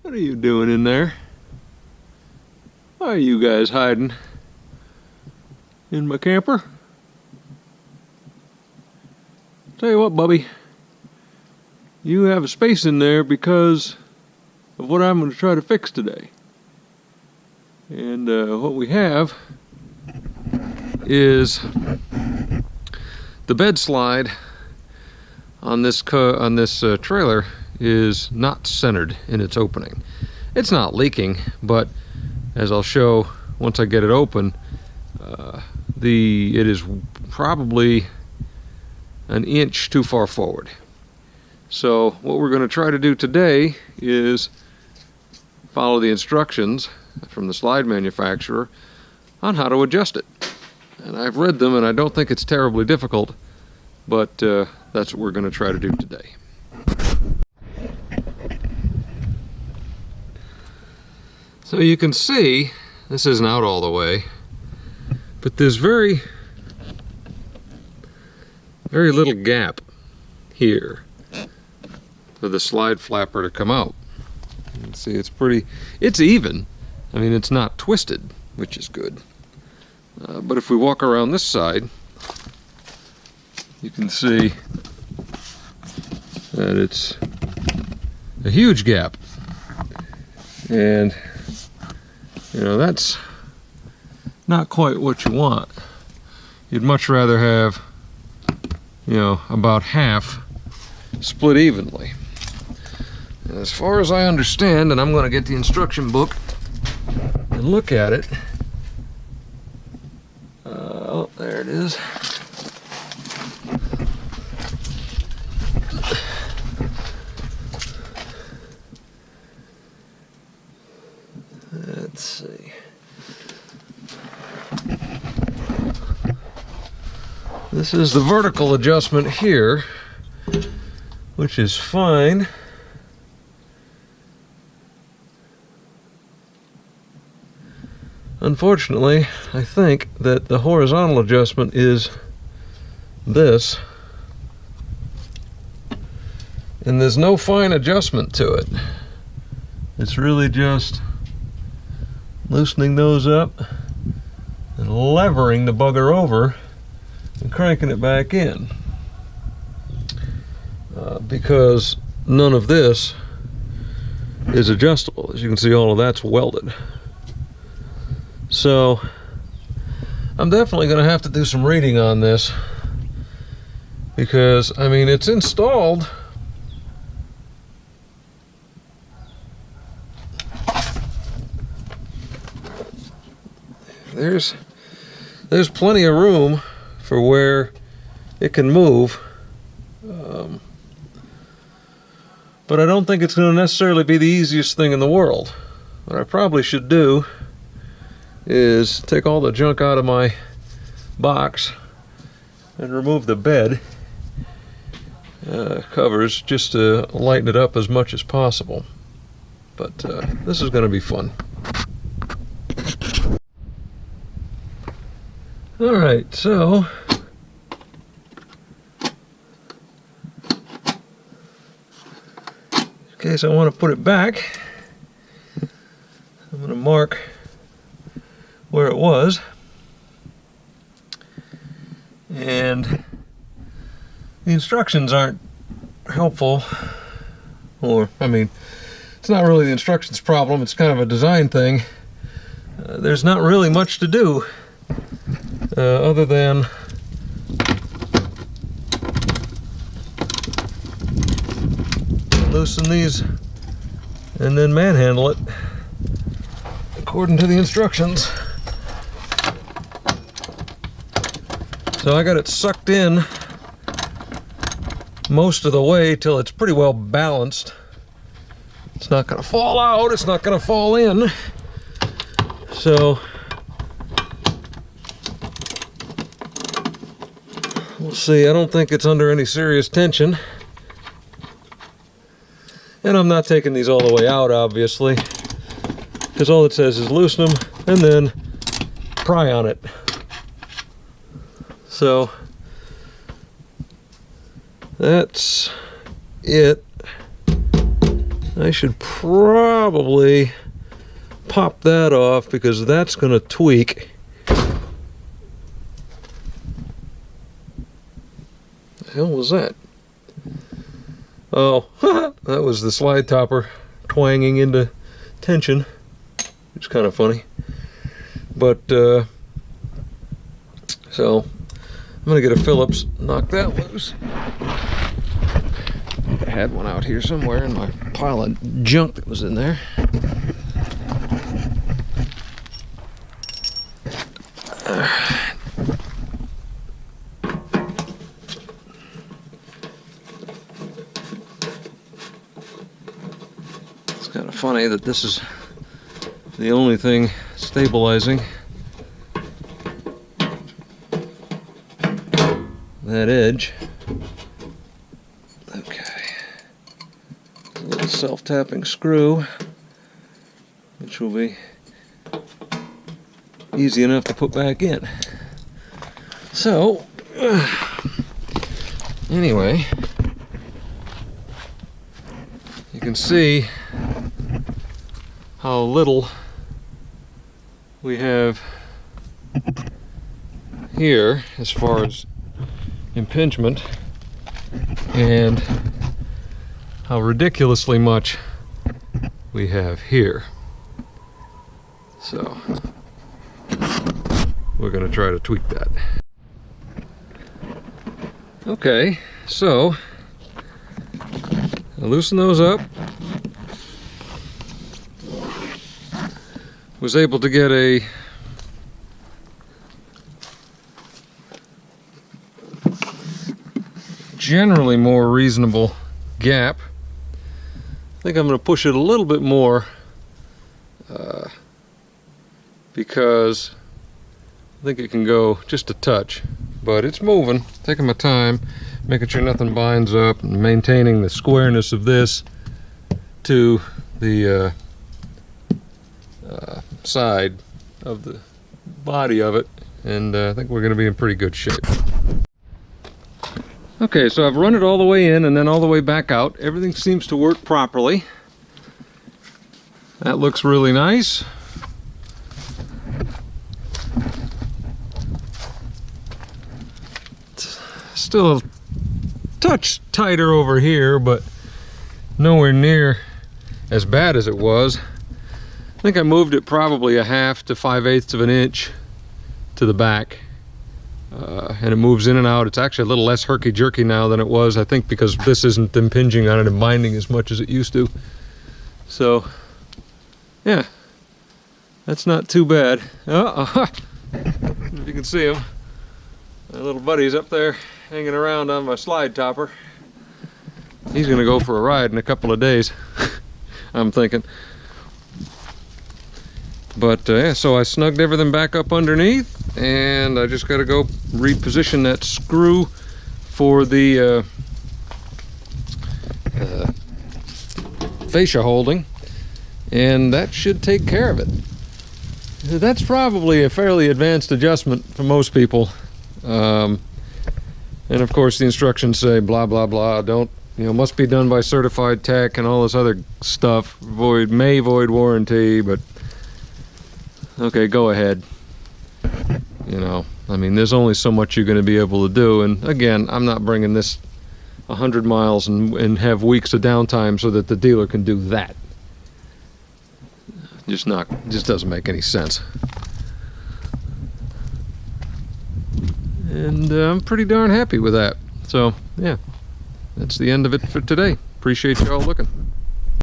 What are you doing in there? Why are you guys hiding in my camper? Tell you what, Bubby, you have a space in there because of what I'm going to try to fix today. And what we have is the bed slide on this trailer is not centered in its opening. It's not leaking, but as I'll show once I get it open, it is probably an inch too far forward. So what we're going to try to do today is follow the instructions from the slide manufacturer on how to adjust it. And I've read them and I don't think it's terribly difficult, but that's what we're going to try to do today. So you can see, this isn't out all the way, but there's very little gap here for the slide flapper to come out. You can see it's even. I mean, it's not twisted, which is good. But if we walk around this side, you can see that it's a huge gap. And you know, that's not quite what you want. You'd much rather have, you know, about half split evenly. And as far as I understand, and I'm going to get the instruction book and look at it. Oh, there it is. Let's see. This is the vertical adjustment here, which is fine. Unfortunately, I think that the horizontal adjustment is this, and there's no fine adjustment to it. It's really just loosening those up and levering the bugger over and cranking it back in, because none of this is adjustable. As you can see, all of that's welded. So I'm definitely going to have to do some reading on this, because I mean, it's installed. There's plenty of room for where it can move, but I don't think it's going to necessarily be the easiest thing in the world. What I probably should do is take all the junk out of my box and remove the bed covers just to lighten it up as much as possible. But this is going to be fun. Alright, so in case I want to put it back, I'm going to mark where it was, and the instructions aren't helpful, or I mean, it's not really the instructions problem, it's kind of a design thing. There's not really much to do other than loosen these and then manhandle it according to the instructions. So I got it sucked in most of the way till it's pretty well balanced. It's not going to fall out, it's not going to fall in. So we'll see. I don't think it's under any serious tension. And I'm not taking these all the way out, obviously, because all it says is loosen them and then pry on it. So that's it. I should probably pop that off because that's going to tweak. The hell was that? Oh, that was the slide topper twanging into tension. It's kind of funny. But, so, I'm going to get a Phillips, knock that loose. I had one out here somewhere in my pile of junk that was in there. It's kind of funny that this is the only thing stabilizing that edge. Okay. A little self-tapping screw, which will be easy enough to put back in. So, anyway, you can see how little we have here as far as impingement, and how ridiculously much we have here. So we're going to try to tweak that. Okay, so I loosen those up. Was able to get a generally more reasonable gap. I think I'm going to push it a little bit more because I think it can go just a touch, but it's moving, taking my time, making sure nothing binds up, and maintaining the squareness of this to the side of the body of it, and I think we're going to be in pretty good shape. Okay, so I've run it all the way in and then all the way back out. Everything seems to work properly. That looks really nice. It's still a touch tighter over here, but nowhere near as bad as it was. I think I moved it probably a 1/2 to 5/8 of an inch to the back. And it moves in and out. It's actually a little less herky-jerky now than it was, I think, because this isn't impinging on it and binding as much as it used to. So, yeah, that's not too bad. If you can see him, my little buddy's up there hanging around on my slide topper. He's gonna go for a ride in a couple of days, I'm thinking. But yeah, so I snugged everything back up underneath, and I just got to go reposition that screw for the fascia holding, and that should take care of it. That's probably a fairly advanced adjustment for most people, and of course the instructions say blah blah blah, don't, you know, must be done by certified tech and all this other stuff, may void warranty, but okay, go ahead. You know, I mean, there's only so much you're going to be able to do, and again, I'm not bringing this 100 miles and have weeks of downtime so that the dealer can do that. Just doesn't make any sense. And I'm pretty darn happy with that. So yeah, that's the end of it for today. Appreciate you all looking.